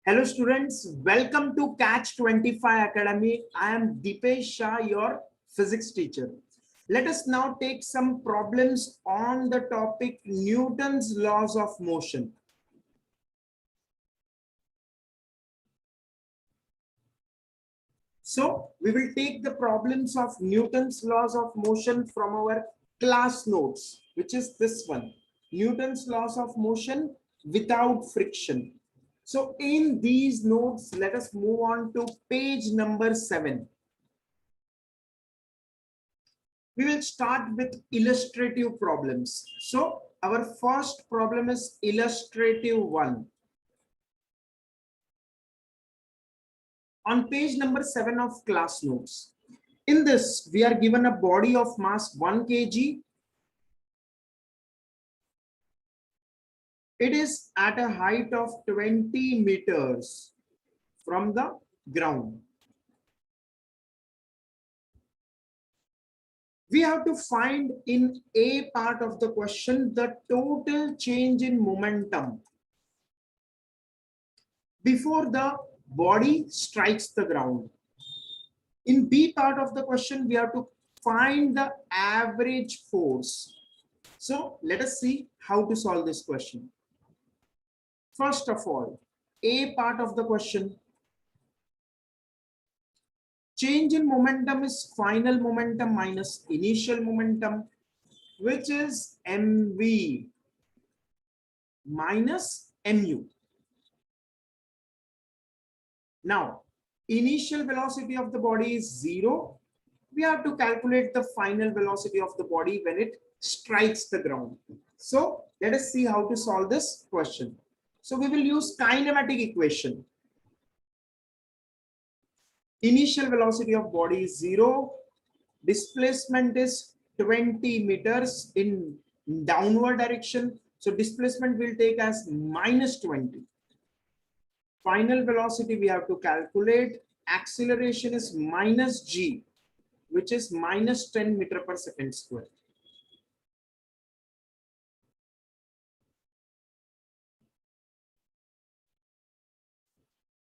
Hello students, welcome to CATCH25 Academy. I am Deepesh Shah, your physics teacher. Let us now take some problems on the topic Newton's laws of motion. So we will take the problems of Newton's laws of motion from our class notes, which is this one, Newton's laws of motion without friction. So in these notes, let us move on to page number 7. We will start with illustrative problems. So our first problem is illustrative 1. On page number 7 of class notes. In this, we are given a body of mass 1 kg. It is at a height of 20 meters from the ground. We have to find in A part of the question the total change in momentum before the body strikes the ground. In B part of the question, we have to find the average force. So let us see how to solve this question. First of all, A part of the question, change in momentum is final momentum minus initial momentum, which is mv minus mu. Now, initial velocity of the body is 0. We have to calculate the final velocity of the body when it strikes the ground. So let us see how to solve this question. So we will use kinematic equation. Initial velocity of body is 0. Displacement is 20 meters in downward direction. So displacement will take as minus 20. Final velocity we have to calculate. Acceleration is minus g, which is minus 10 meter per second square.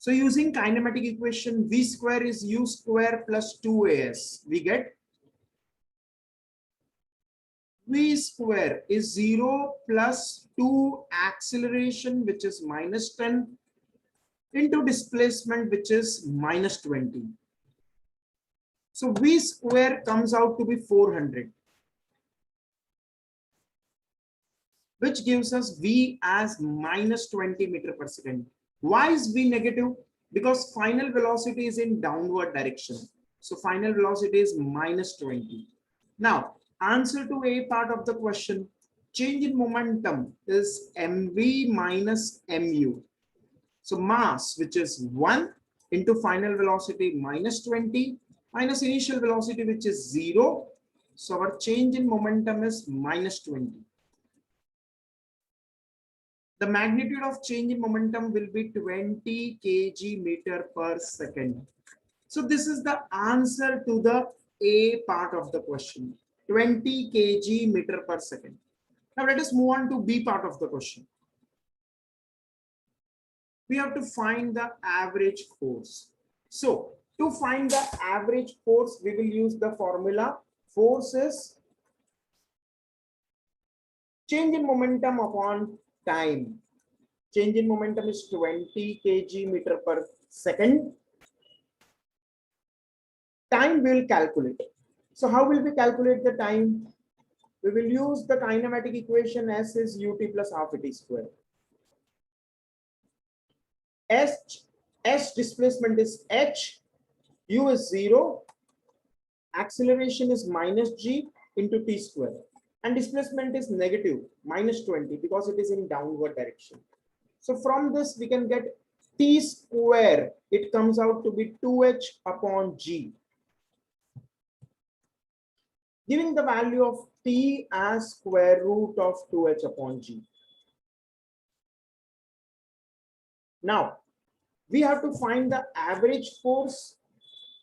So using kinematic equation, v square is u square plus 2as. We get v square is 0 plus 2 acceleration, which is minus 10, into displacement, which is minus 20. So v square comes out to be 400, which gives us v as minus 20 meter per second. Why is v negative? Because final velocity is in downward direction. So final velocity is minus 20. Now, answer to A part of the question, change in momentum is mv minus mu. So mass, which is 1 into final velocity minus 20 minus initial velocity, which is 0. So our change in momentum is minus 20. The magnitude of change in momentum will be 20 kg meter per second. So this is the answer to the A part of the question, 20 kg meter per second. Now let us move on to B part of the question. We have to find the average force. So to find the average force, we will use the formula. Force is change in momentum upon time. Change in momentum is 20 kg meter per second. Time we will calculate. So how will we calculate the time? We will use the kinematic equation. S is ut plus half it square. S displacement is h, u is 0, acceleration is minus g into t square, and displacement is negative minus 20 because it is in downward direction. So from this we can get t square. It comes out to be 2h upon g, giving the value of t as square root of 2h upon g. Now we have to find the average force.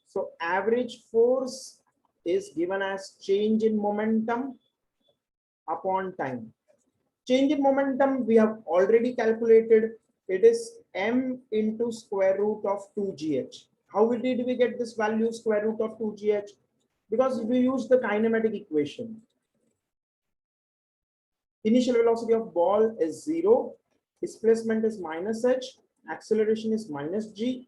So average force is given as change in momentum upon time. Change in momentum we have already calculated. it is m into square root of 2gh. How did we get this value square root of 2gh? Because we use the kinematic equation. Initial velocity of ball is 0, displacement is minus h, acceleration is minus g,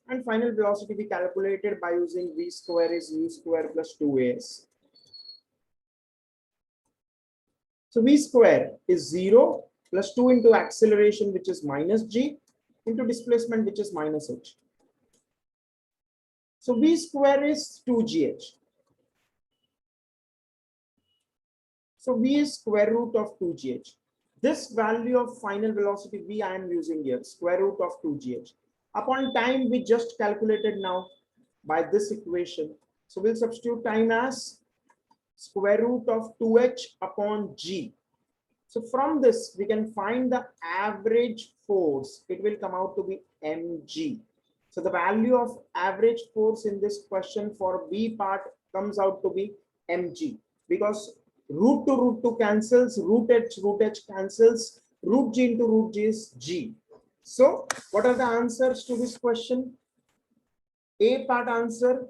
and final velocity we calculated by using v square is u square plus 2as. So v square is 0 plus 2 into acceleration, which is minus g, into displacement, which is minus h. So v square is 2gh. So v is square root of 2gh. This value of final velocity v I am using here, square root of 2gh. Upon time, we just calculated now by this equation. So we'll substitute time as square root of 2h upon g. So from this, we can find the average force. It will come out to be mg. So the value of average force in this question for B part comes out to be mg, because root to 2 cancels, root h cancels, root g into root g is g. So what are the answers to this question? A part answer,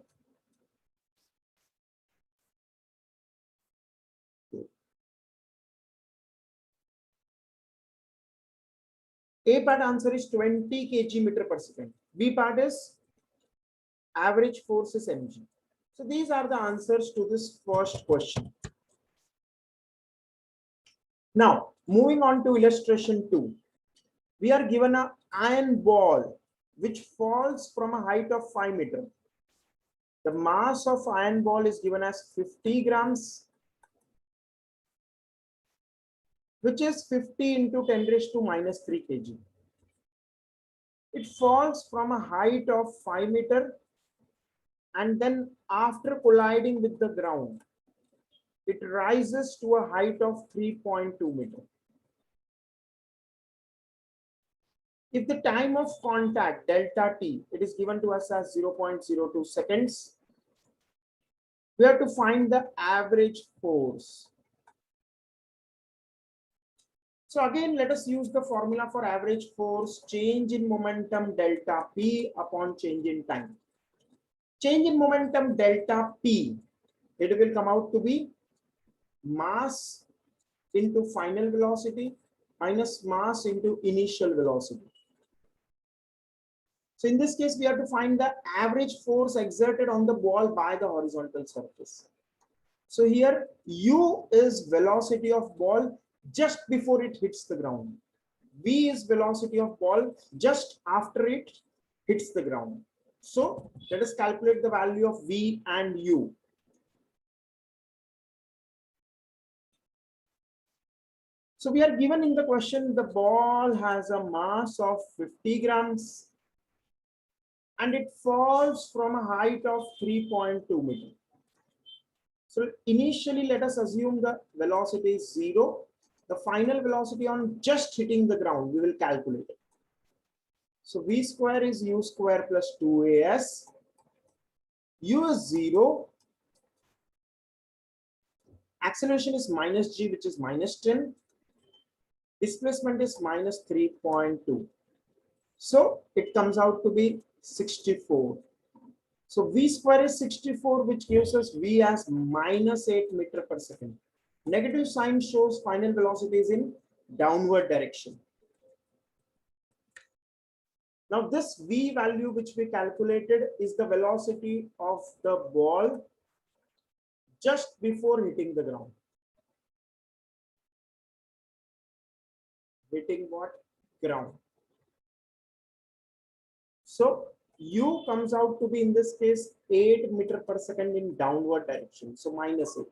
A part answer is 20 kg meter per second. B part is average force is mg. So these are the answers to this first question. Now moving on to illustration 2. We are given an iron ball which falls from a height of 5 meters. The mass of iron ball is given as 50 grams, which is 50 into 10 raised to minus 3 kg. It falls from a height of 5 meters, and then after colliding with the ground, it rises to a height of 3.2 meters. If the time of contact, delta t, it is given to us as 0.02 seconds, we have to find the average force. So again, let us use the formula for average force, change in momentum delta p upon change in time. Change in momentum delta p, it will come out to be mass into final velocity minus mass into initial velocity. So in this case, we have to find the average force exerted on the ball by the horizontal surface. So here u is velocity of ball just before it hits the ground. V is velocity of ball just after it hits the ground. So let us calculate the value of V and U. So we are given in the question, the ball has a mass of 50 grams and it falls from a height of 3.2 meters. So initially, let us assume the velocity is 0. The final velocity on just hitting the ground, we will calculate it. So V square is U square plus 2as. U is 0. Acceleration is minus g, which is minus 10. Displacement is minus 3.2. So it comes out to be 64. So V square is 64, which gives us V as minus 8 meter per second. Negative sign shows final velocity is in downward direction. Now this V value which we calculated is the velocity of the ball just before hitting the ground. Hitting what? Ground. So U comes out to be in this case 8 meter per second in downward direction. So minus 8.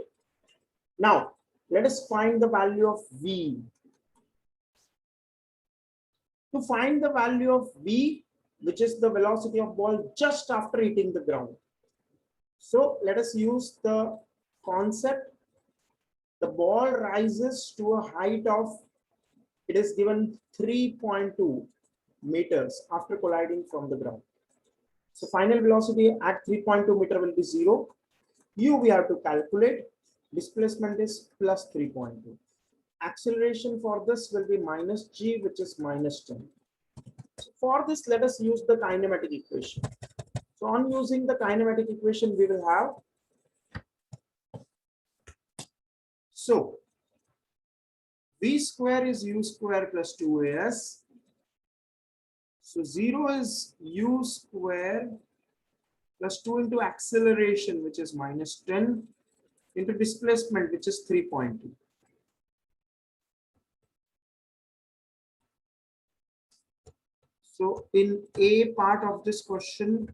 Now let us find the value of V. To find the value of V, which is the velocity of ball just after hitting the ground. So let us use the concept. The ball rises to a height of, it is given 3.2 meters after colliding from the ground. So final velocity at 3.2 meter will be 0. U we have to calculate. Displacement is plus 3.2. Acceleration for this will be minus g, which is minus 10. So for this, let us use the kinematic equation. So on using the kinematic equation, we will have, so v square is u square plus 2as. So 0 is u square plus 2 into acceleration, which is minus 10, into displacement, which is 3.2. So in A part of this question,